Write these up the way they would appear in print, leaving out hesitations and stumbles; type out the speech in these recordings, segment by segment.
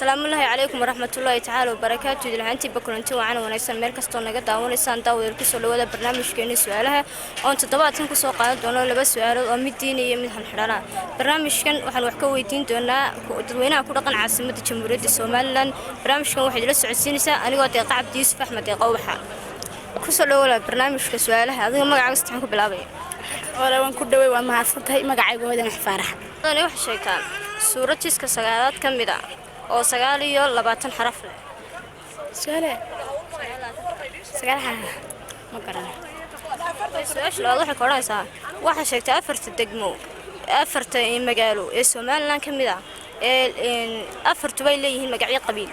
السلام الله عليكم ورحمة الله تعالى وبركاته. دلهانتي بكرنتي وعنا ونحسن مركز طنجة داونيسان داود الكسول وهذا برنامج كأني سؤالها أنت طبعا تنكسو قاعد دونا لبس سؤال أمدين يمد هالحرارة برنامج كان وحن وحكويتين دونا دوينا كل قن عاصمة جمهورية الصومال برنامج كان واحد لسه عسينسا أنا قاعد يقع يوسف أحمد يقوحها كسول ولا برنامج كسؤالها هذا ما عاوز تحكوا بالعبي ولا وان ku dhaway waa mahadsantahay magacaygu hoodan xfaarax أنا واحد شيء كان سورة تسك سجالات كم بدأ أو سجاليو لباتن حرف له sagaal ma garan سؤال لو ضحك وراسها واحد شيء تأفرت الدجمو أفرت مجالو السومال لان كم بدأ أفرت بيليه مجاعي قبيل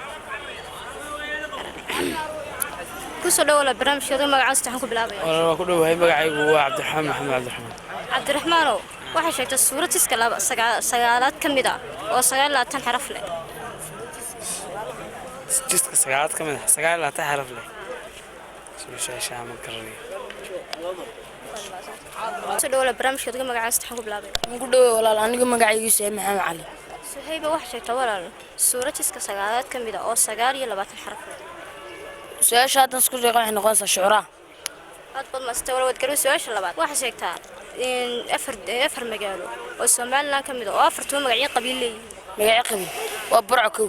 كسر ولا برنامج شيء ما عاوز تحكوا بالعبي والله كله هاي magacaygu waa Cabdiraxmaan Maxamed Cabdiraxmaan عبد الرحمن واحد شيء الصورة تسكلا سجالات كم بدأ أو سجالات حرف له jiska sagaalaad ka mid ah sagaalaad xaraf leh soo shaama karani كسر ولا برنامج شيء ما عاوز تحكوا بالعبي ku dhaway walaal aniga magacaygu Sayd Maxamed Cali سهيبة واحد شيء تولا الصورة تسكلا سجالات كم بدأ أو سجاليو لباتن حرف له su'aasha hadda isku sheegay waxay noqonaysaa shucuraa أطبق ما استوى وتقولوا سؤال شو لبعض واحد شيكتها إن أفر مجاله والسومال لان كم ده وأفر تو مجاعي قبيلي magacay qabiil waa burco kow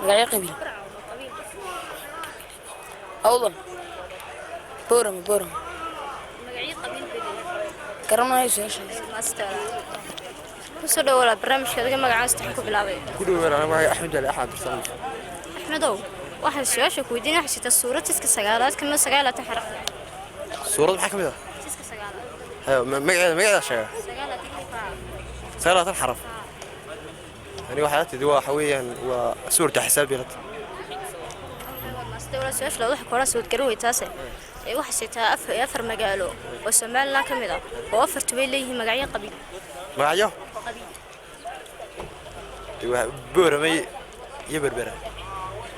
magacay qabiil awdal boram مجاعي قبيل بدي garanayo su'aasha ما استوى وصلوا ولا برنامج كذا ما قاعد استحكوا بالعبي كله أنا معي أحمد علي أحد رسالة أحمدو واحد سؤال شو كودين حسيت الصورة تسك سجالات كم سجالات حرف صورة محكمة تسك سجالات أيوة ما شيء سجالات سجلات الحرف يعني واحد دوا حويا وصورة حسابي لك ما استوى سؤال لو ضحك ولا سود كروي تاسع واحد سيتها أفر مجاله والسومال لان كم ده وأفر تبيليه مجاعي قبيل معايا بورمي يبربرة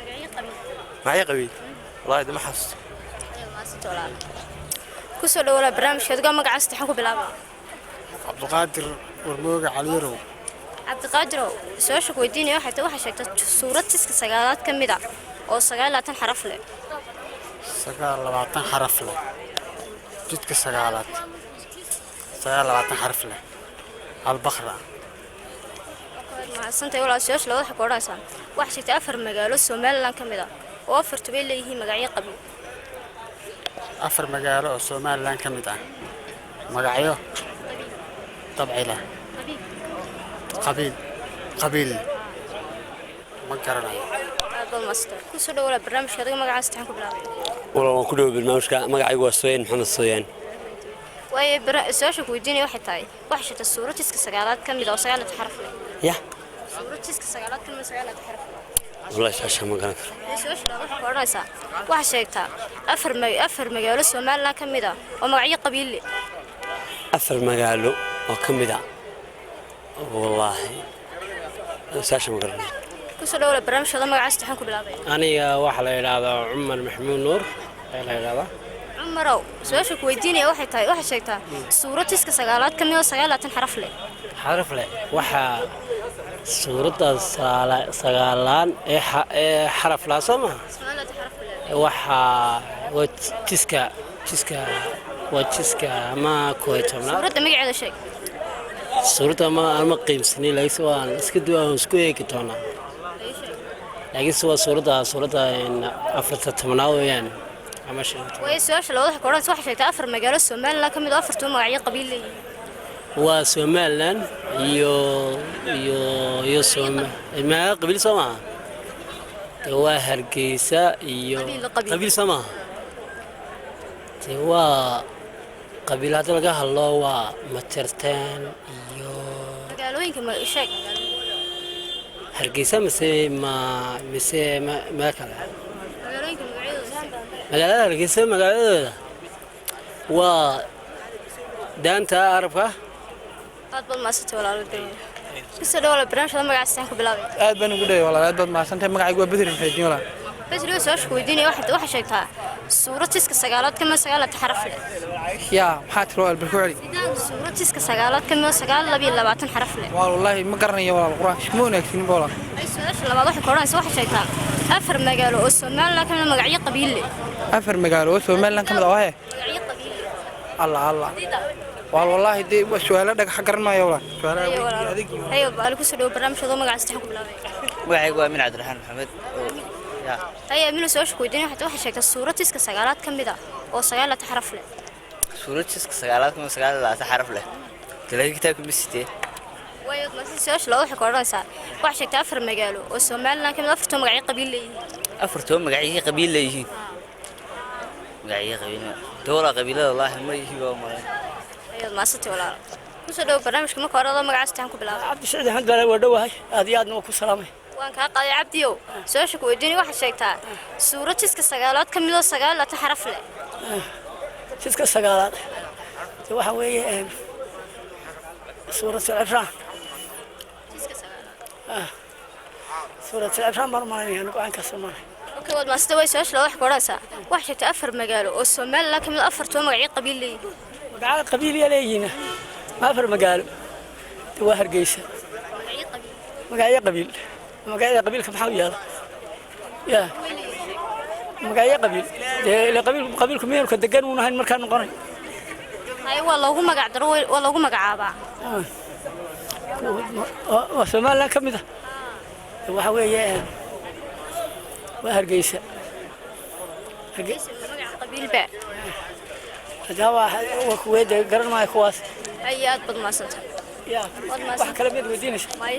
مجاعي قبيل معايا قوي والله ده ما حس كسر ولا برنامج كذا ما قاعد استحكوا بالعبا عبد القادر ورموج عليرو عبد القادر سؤال شو كوديني واحد شيء صورة تسك سجالات كم ده أو سجالات حرف له سجال لبعضن حرف له جدك سجالات سجال لبعضن حرف له البخرة مع السنة ولا سؤال لو ضحك وراسا واحد شيء تأفر مجاله السومال لان كم ده وأفر تبيليه مجاعي قبيل أفر مجاله الصومال لان كم ده مجاعيه طبعي له قبيل ما كرنا هذا الماستر كسر ولا برنامج كذا ما قاعد استحكوا بالعبا والله كله بالمامش magacaygu waa Sooyeen Maxamed Sooyeen وي سؤال شو كوديني واحد شيء الصورة تسك سجالات كم ده أو سجالات حرف له ya صورة تسك سجالات كم سجالات حرف له والله shaasha ma garan karo سؤال لو ضحك وراسا واحد شيكتا أفر مجال السومال لان كم ده ومجاعي قبيلي afar magaalo oo kamid ah wallahi shaasha ma garan كسر ولا برنامج كذا ما قاعد استحكوا بالعبا aniga waxa la yiraahdaa Umar Maxmuud Nuur la yiraahdaa عمرو سؤال شو كويديني واحد شيكتا صورة تسك سجالات كم سجالات حرف له xaraf leh waxa suurada sagaalaan ee xaraf la sama سجالات حرف له waxa jiska ma kooytana صورة دمج على شيء suurada ma qiimsani laakiin waan iska duwaan isku eegi doonaa laakiin suurada afarta tamanaad weeyaan ama shirkad وي سؤال لو ضحك وراسا واحد شيكتا أفر مجال السومال لان كم ده أفر تو مجاعي قبيلي waa Somaliland iyo Soomaaliya qabiil Soomaa waa Hargeysa iyo qabiil Soomaa waa qabiil hada laga hadlo waa Matertaan iyo magaalooyinka ma sheeg Hargeysa mise ma kala magaalooyinka magaalada Hargeysa magaalada waa daanta Arabka aad bad maasatay walaalada كسر ولا برنامج ما قاعد استحكوا بالعبا aad baan ugu dhahay walaal aad baad mahadsantahay magacaygu waa Badri Maxamed walaal بس لو سؤال شو كويديني واحد شيكتا صورة تسك سجالات كم سجالات حرف له yaa maxaa tiro albalkucli صورة تسك سجالات كم سجال لبي لبعتن حرف له والله ma garanayo walaal quraan ma wanaagsan walaal su-aasha labaad waxay koodhanaysa waxay sheegtaa afar magaalo oo Soomaaliland ka mid magacyo qabiil leh afar magaalo oo Soomaaliland ka mid ah magacyo qabiil الله والله دي سؤال dhagax garan maayo walaal ayo bal ku soo dhaw barnaamijka magaca sadex ku bilaabay magacaygu waa min Cabdiraxmaan Maxamed ayo min soo shaqooyin waxay sheegtaa suuradiska sagaalaad ka mid ah oo sagaalaad xaraf leh suuradiska sagaalaad kuma sagaalaad xaraf leh kaliya kitaabka misitee wayo ma si soo shaqo waxay koodhanaysaa waxay sheegtaa afar magaalo oo Soomaaliland ka mid ah afarto magacyo qabiil leeyihiin afarto magacyo qabiil leeyihiin magacyo qabiil dawla qabiilada Allah ma yihiin ma ayo ma sati walaal ku soo dhaw barnaamijka ma koodhada magaca sadex ku bilaabay cabdi saciid axmed baa waa dhawahay aad iyo aadna ku salaamay waan ka qaaday cabdiyow soo shaqooyin waxay sheegtaa suuradiska sagaalaad ka mid ah sagaalaad xaraf leh jiska sagaalaad waxa weeye suurat al-Ifraan suurat al-Ifraan marmaanaya aan ka sameeyay okay wad ma sida way soo shaqo wax koodhaysa wax sheegtaa afar magaalo oo Soomaaliland ka mid ah afarto magacyo qabiil leeyihiin magaca qabiil leeyihiin ma afar magaalo waa Hargeysa magacyo qabiil magacyo qabiilka maxaa u yaala ya magacyo qabiil ee qabiilku meelka degan uu nahay markaan noqonay ay waa loogu magac daro waa loogu magacaabaa waa Soomaaliland ka mid ah waxa weeye waa Hargeysa magaca qabiil ba هذا وكويت قرن ما يكواس أيات بدماسة يا wax kala mid weydiinaysa may